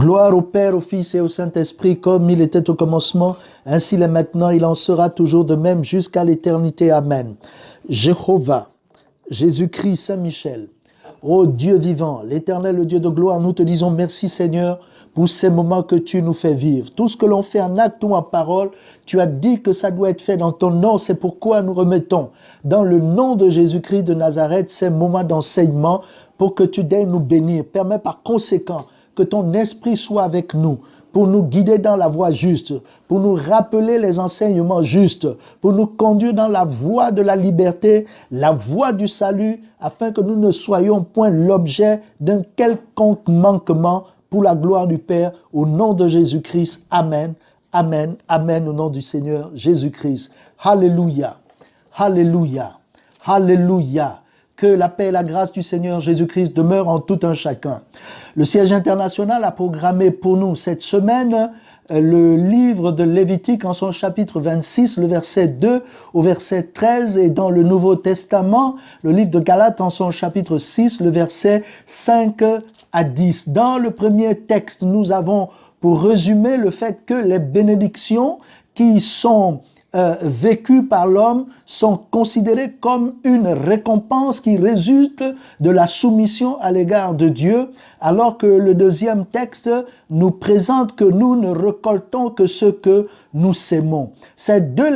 Gloire au Père, au Fils et au Saint-Esprit, comme il était au commencement, ainsi il est maintenant, il en sera toujours de même jusqu'à l'éternité. Amen. Jéhovah, Jésus-Christ, Saint-Michel, ô Dieu vivant, l'Éternel, le Dieu de gloire, nous te disons merci Seigneur pour ces moments que tu nous fais vivre. Tout ce que l'on fait en acte ou en parole, tu as dit que ça doit être fait dans ton nom. C'est pourquoi nous remettons dans le nom de Jésus-Christ de Nazareth ces moments d'enseignement pour que tu daignes nous bénir. Permets par conséquent que ton esprit soit avec nous pour nous guider dans la voie juste, pour nous rappeler les enseignements justes, pour nous conduire dans la voie de la liberté, la voie du salut, afin que nous ne soyons point l'objet d'un quelconque manquement pour la gloire du Père, au nom de Jésus-Christ. Amen, amen, amen, au nom du Seigneur Jésus-Christ. Alléluia, alléluia, alléluia. Que la paix et la grâce du Seigneur Jésus-Christ demeurent en tout un chacun. Le siège international a programmé pour nous cette semaine le livre de Lévitique en son chapitre 26, le verset 2 au verset 13, et dans le Nouveau Testament, le livre de Galates en son chapitre 6, le verset 5 à 10. Dans le premier texte, nous avons pour résumer le fait que les bénédictions qui sont vécues par l'homme sont considérées comme une récompense qui résulte de la soumission à l'égard de Dieu, alors que le deuxième texte nous présente que nous ne récoltons que ce que nous sémons. Ces deux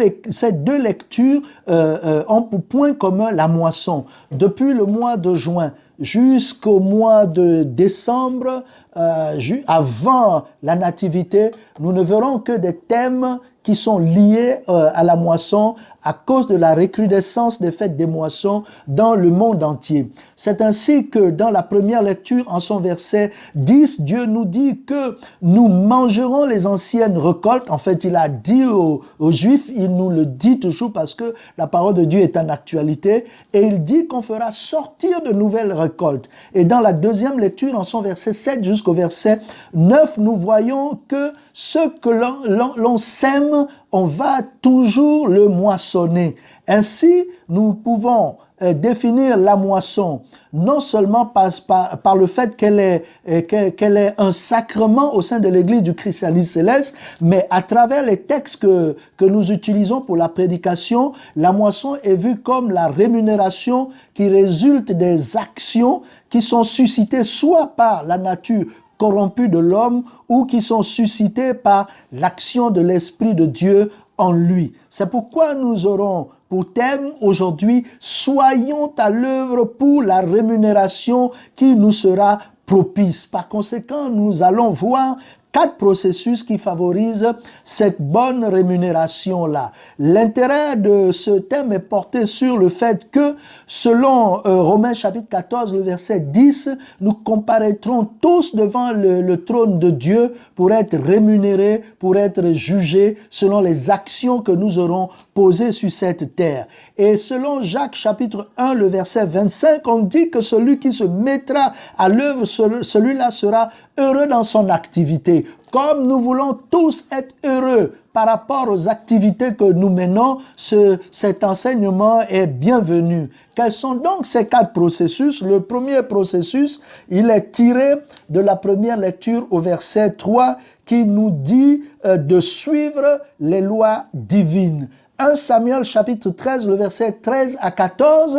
lectures ont pour point commun la moisson. Depuis le mois de juin jusqu'au mois de décembre, avant la nativité, nous ne verrons que des thèmes qui sont liés à la moisson à cause de la recrudescence des fêtes des moissons dans le monde entier. C'est ainsi que dans la première lecture, en son verset 10, Dieu nous dit que nous mangerons les anciennes récoltes. En fait, il a dit aux Juifs, il nous le dit toujours parce que la parole de Dieu est en actualité, et il dit qu'on fera sortir de nouvelles récoltes. Et dans la deuxième lecture, en son verset 7 jusqu'au verset 9, nous voyons que ce que l'on sème, on va toujours le moissonner. Ainsi, nous pouvons définir la moisson non seulement par le fait qu'elle est un sacrement au sein de l'Église du christianisme céleste, mais à travers les textes que nous utilisons pour la prédication, la moisson est vue comme la rémunération qui résulte des actions qui sont suscitées soit par la nature corrompus de l'homme ou qui sont suscités par l'action de l'Esprit de Dieu en lui. C'est pourquoi nous aurons pour thème aujourd'hui « Soyons à l'œuvre pour la rémunération qui nous sera propice ». Par conséquent, nous allons voir 4 processus qui favorisent cette bonne rémunération-là. L'intérêt de ce thème est porté sur le fait que, selon Romains chapitre 14, le verset 10, nous comparaîtrons tous devant le trône de Dieu pour être rémunérés, pour être jugés selon les actions que nous aurons posées sur cette terre. Et selon Jacques chapitre 1, le verset 25, on dit que celui qui se mettra à l'œuvre, celui-là sera heureux dans son activité. Comme nous voulons tous être heureux par rapport aux activités que nous menons, cet enseignement est bienvenu. Quels sont donc ces 4 processus? Le premier processus, il est tiré de la première lecture au verset 3 qui nous dit de suivre les lois divines. 1 Samuel chapitre 13, le verset 13 à 14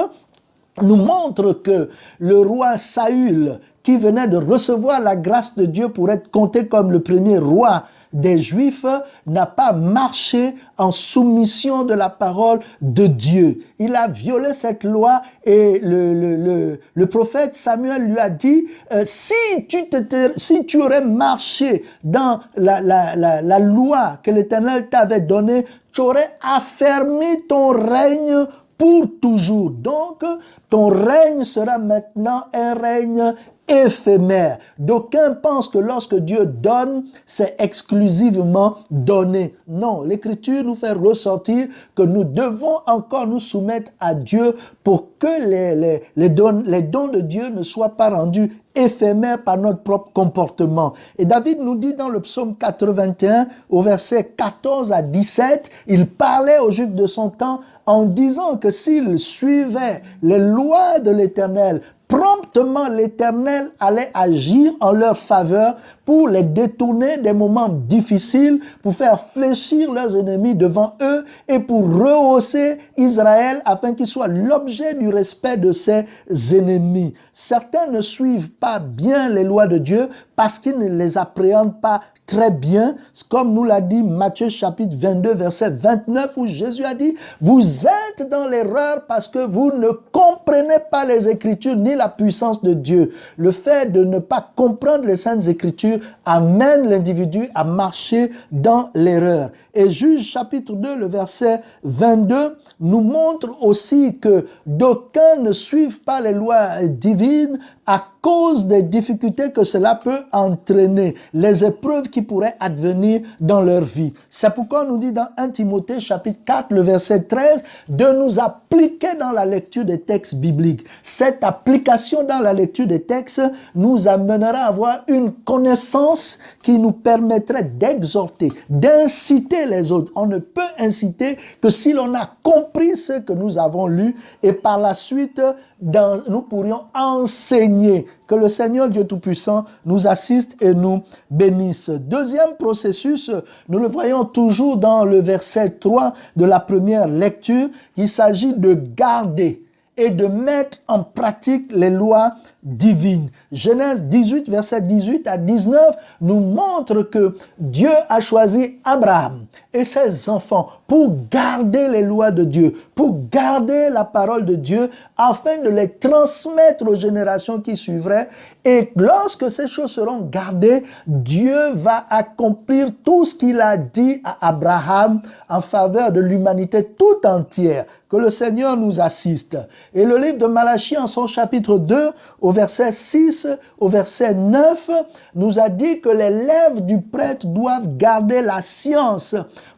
nous montre que le roi Saül, qui venait de recevoir la grâce de Dieu pour être compté comme le premier roi des Juifs, n'a pas marché en soumission de la parole de Dieu. Il a violé cette loi et le prophète Samuel lui a dit si tu aurais marché dans la loi que l'Éternel t'avait donnée, tu aurais affermi ton règne pour toujours. Donc, ton règne sera maintenant un règne éphémère. D'aucuns pensent que lorsque Dieu donne, c'est exclusivement donné. Non, l'Écriture nous fait ressortir que nous devons encore nous soumettre à Dieu pour que les dons de Dieu ne soient pas rendus éphémères par notre propre comportement. Et David nous dit dans le psaume 81, au verset 14 à 17, il parlait aux Juifs de son temps en disant que s'ils suivaient les lois de l'Éternel, promptement l'Éternel allait agir en leur faveur pour les détourner des moments difficiles, pour faire fléchir leurs ennemis devant eux et pour rehausser Israël afin qu'il soit l'objet du respect de ses ennemis. Certains ne suivent pas bien les lois de Dieu parce qu'ils ne les appréhendent pas très bien, comme nous l'a dit Matthieu chapitre 22, verset 29, où Jésus a dit, vous êtes dans l'erreur parce que vous ne comprenez pas les Écritures ni la puissance de Dieu. Le fait de ne pas comprendre les Saintes Écritures amène l'individu à marcher dans l'erreur. Et Juge chapitre 2, le verset 22, nous montre aussi que d'aucuns ne suivent pas les lois divines à cause des difficultés que cela peut entraîner, les épreuves qui pourraient advenir dans leur vie. C'est pourquoi on nous dit dans 1 Timothée chapitre 4, le verset 13, de nous appliquer dans la lecture des textes bibliques. Cette application dans la lecture des textes nous amènera à avoir une connaissance qui nous permettrait d'exhorter, d'inciter les autres. On ne peut inciter que si l'on a compris ce que nous avons lu et par la suite, nous pourrions enseigner. Que le Seigneur Dieu Tout-Puissant nous assiste et nous bénisse. Deuxième processus, nous le voyons toujours dans le verset 3 de la première lecture. Il s'agit de garder et de mettre en pratique les lois divines. Genèse 18, verset 18 à 19, nous montre que Dieu a choisi Abraham et ses enfants pour garder les lois de Dieu, pour garder la parole de Dieu, afin de les transmettre aux générations qui suivraient. Et lorsque ces choses seront gardées, Dieu va accomplir tout ce qu'il a dit à Abraham en faveur de l'humanité tout entière. Que le Seigneur nous assiste. Et le livre de Malachie, en son chapitre 2, au verset 6, au verset 9, nous a dit que les lèvres du prêtre doivent garder la science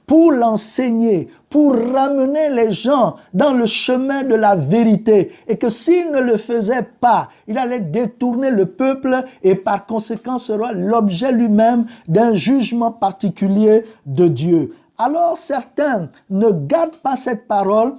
pour l'enseigner, pour ramener les gens dans le chemin de la vérité. Et que s'il ne le faisait pas, il allait détourner le peuple et par conséquent sera l'objet lui-même d'un jugement particulier de Dieu. Alors certains ne gardent pas cette parole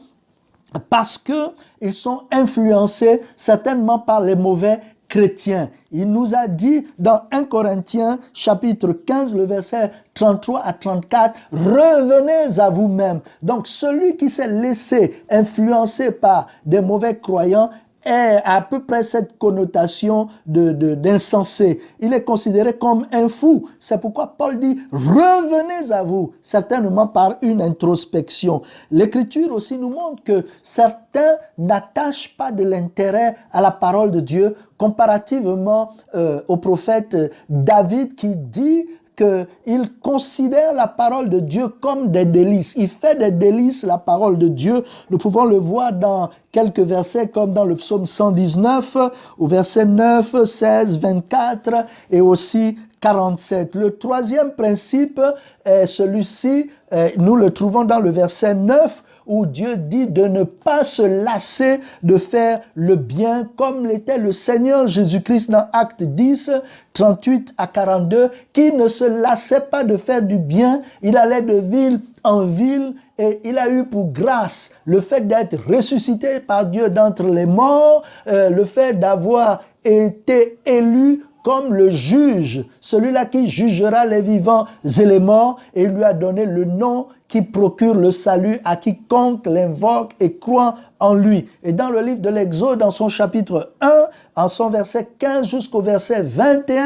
parce qu'ils sont influencés certainement par les mauvais chrétiens. Il nous a dit dans 1 Corinthiens chapitre 15, le verset 33 à 34, « Revenez à vous-même ». Donc celui qui s'est laissé influencer par des mauvais croyants est à peu près cette connotation d'insensé. Il est considéré comme un fou. C'est pourquoi Paul dit « Revenez à vous », certainement par une introspection. L'Écriture aussi nous montre que certains n'attachent pas de l'intérêt à la parole de Dieu, comparativement au prophète David qui dit qu'il considère la parole de Dieu comme des délices. Il fait des délices la parole de Dieu. Nous pouvons le voir dans quelques versets comme dans le psaume 119, au verset 9, 16, 24 et aussi 47. Le troisième principe est celui-ci, nous le trouvons dans le verset 9, où Dieu dit de ne pas se lasser de faire le bien comme l'était le Seigneur Jésus-Christ dans Actes 10, 38 à 42, qui ne se lassait pas de faire du bien. Il allait de ville en ville et il a eu pour grâce le fait d'être ressuscité par Dieu d'entre les morts, le fait d'avoir été élu comme le juge, celui-là qui jugera les vivants et les morts, et il lui a donné le nom qui procure le salut à quiconque l'invoque et croit en lui. Et dans le livre de l'Exode, dans son chapitre 1, en son verset 15 jusqu'au verset 21,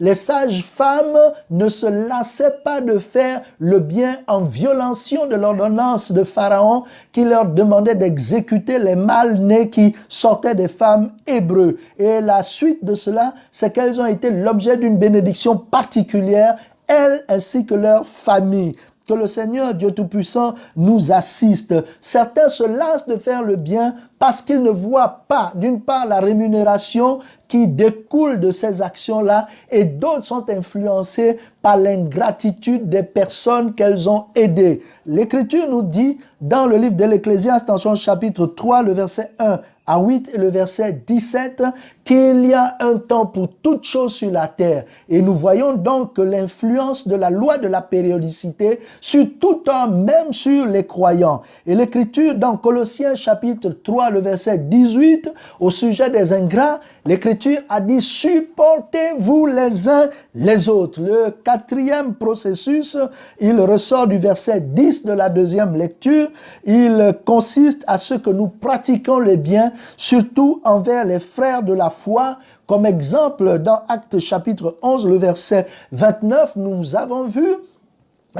les sages femmes ne se lassaient pas de faire le bien en violation de l'ordonnance de Pharaon qui leur demandait d'exécuter les mâles-nés qui sortaient des femmes hébreux. Et la suite de cela, c'est qu'elles ont été l'objet d'une bénédiction particulière, elles ainsi que leur famille. Que le Seigneur Dieu Tout-Puissant nous assiste. Certains se lassent de faire le bien parce qu'ils ne voient pas, d'une part, la rémunération qui découle de ces actions-là, et d'autres sont influencés par l'ingratitude des personnes qu'elles ont aidées. L'Écriture nous dit, dans le livre de l'Ecclésiaste, dans son chapitre 3, le verset 1 à 8 et le verset 17, qu'il y a un temps pour toute chose sur la terre. Et nous voyons donc que l'influence de la loi de la périodicité sur tout homme, même sur les croyants. Et l'Écriture dans Colossiens chapitre 3, le verset 18, au sujet des ingrats, l'Écriture a dit « Supportez-vous les uns les autres ». Le quatrième processus, il ressort du verset 10 de la deuxième lecture. Il consiste à ce que nous pratiquons le bien, surtout envers les frères de la foi. Comme exemple, dans Actes chapitre 11, le verset 29, nous avons vu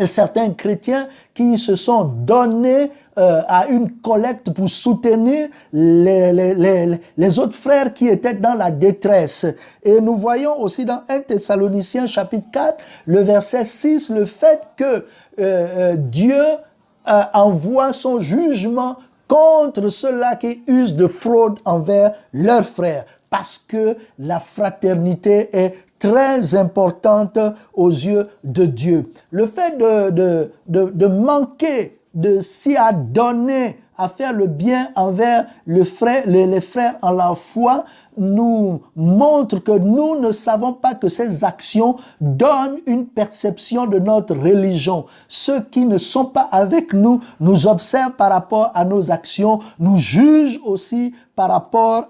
certains chrétiens qui se sont donnés à une collecte pour soutenir les autres frères qui étaient dans la détresse. Et nous voyons aussi dans 1 Thessaloniciens chapitre 4, le verset 6, le fait que Dieu envoie son jugement contre ceux-là qui usent de fraude envers leurs frères, parce que la fraternité est très importante aux yeux de Dieu. Le fait de manquer de s'y adonner à faire le bien envers les frères en la foi nous montre que nous ne savons pas que ces actions donnent une perception de notre religion. Ceux qui ne sont pas avec nous nous observent par rapport à nos actions, nous jugent aussi par rapport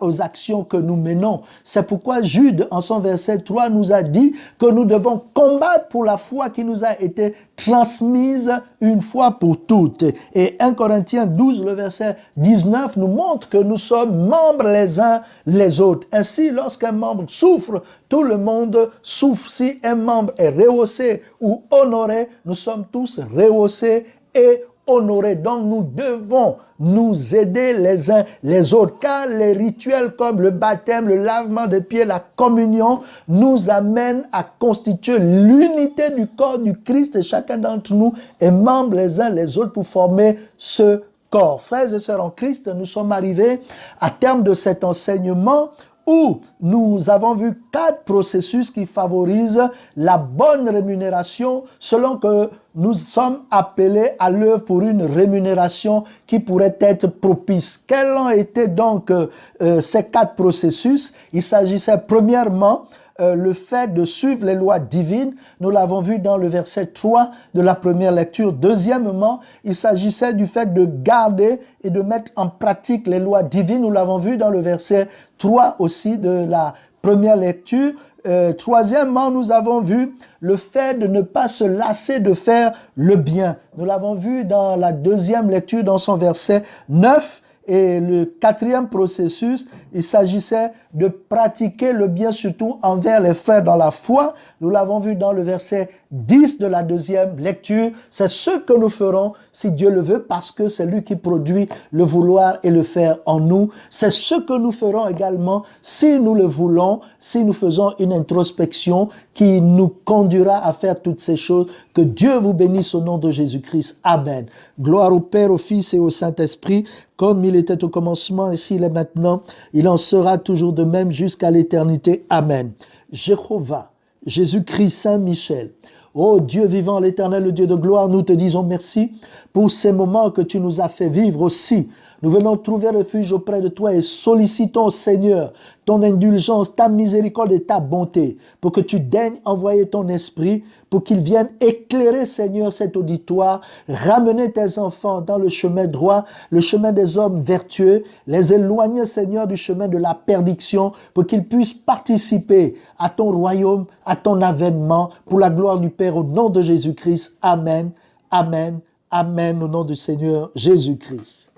aux actions que nous menons. C'est pourquoi Jude, en son verset 3, nous a dit que nous devons combattre pour la foi qui nous a été transmise une fois pour toutes. Et 1 Corinthiens 12, le verset 19, nous montre que nous sommes membres les uns les autres. Ainsi, lorsqu'un membre souffre, tout le monde souffre. Si un membre est rehaussé ou honoré, nous sommes tous rehaussés et honorés. Donc nous devons nous aider les uns les autres, car les rituels comme le baptême, le lavement des pieds, la communion nous amènent à constituer l'unité du corps du Christ, et chacun d'entre nous est membre les uns les autres pour former ce corps. Frères et sœurs en Christ, nous sommes arrivés à terme de cet enseignement où nous avons vu 4 processus qui favorisent la bonne rémunération selon que nous sommes appelés à l'œuvre pour une rémunération qui pourrait être propice. Quels ont été donc ces 4 processus? Il s'agissait premièrement le fait de suivre les lois divines, nous l'avons vu dans le verset 3 de la première lecture. Deuxièmement, il s'agissait du fait de garder et de mettre en pratique les lois divines, nous l'avons vu dans le verset 3 aussi de la première lecture. Troisièmement, nous avons vu le fait de ne pas se lasser de faire le bien. Nous l'avons vu dans la deuxième lecture dans son verset 9. Et le 4e processus, il s'agissait de pratiquer le bien surtout envers les frères dans la foi. Nous l'avons vu dans le verset 10 de la deuxième lecture. C'est ce que nous ferons si Dieu le veut, parce que c'est lui qui produit le vouloir et le faire en nous. C'est ce que nous ferons également si nous le voulons, si nous faisons une introspection qui nous conduira à faire toutes ces choses. Que Dieu vous bénisse au nom de Jésus-Christ. Amen. Gloire au Père, au Fils et au Saint-Esprit, comme il était au commencement, et s'il est maintenant, il en sera toujours de même jusqu'à l'éternité. Amen. Jéhovah, Jésus-Christ, Saint-Michel, ô Dieu vivant, l'Éternel, le Dieu de gloire, nous te disons merci pour ces moments que tu nous as fait vivre aussi. Nous venons trouver refuge auprès de toi et sollicitons, Seigneur, ton indulgence, ta miséricorde et ta bonté, pour que tu daignes envoyer ton esprit, pour qu'il vienne éclairer, Seigneur, cet auditoire, ramener tes enfants dans le chemin droit, le chemin des hommes vertueux, les éloigner, Seigneur, du chemin de la perdition, pour qu'ils puissent participer à ton royaume, à ton avènement, pour la gloire du Père, au nom de Jésus-Christ. Amen, amen, amen, au nom du Seigneur Jésus-Christ.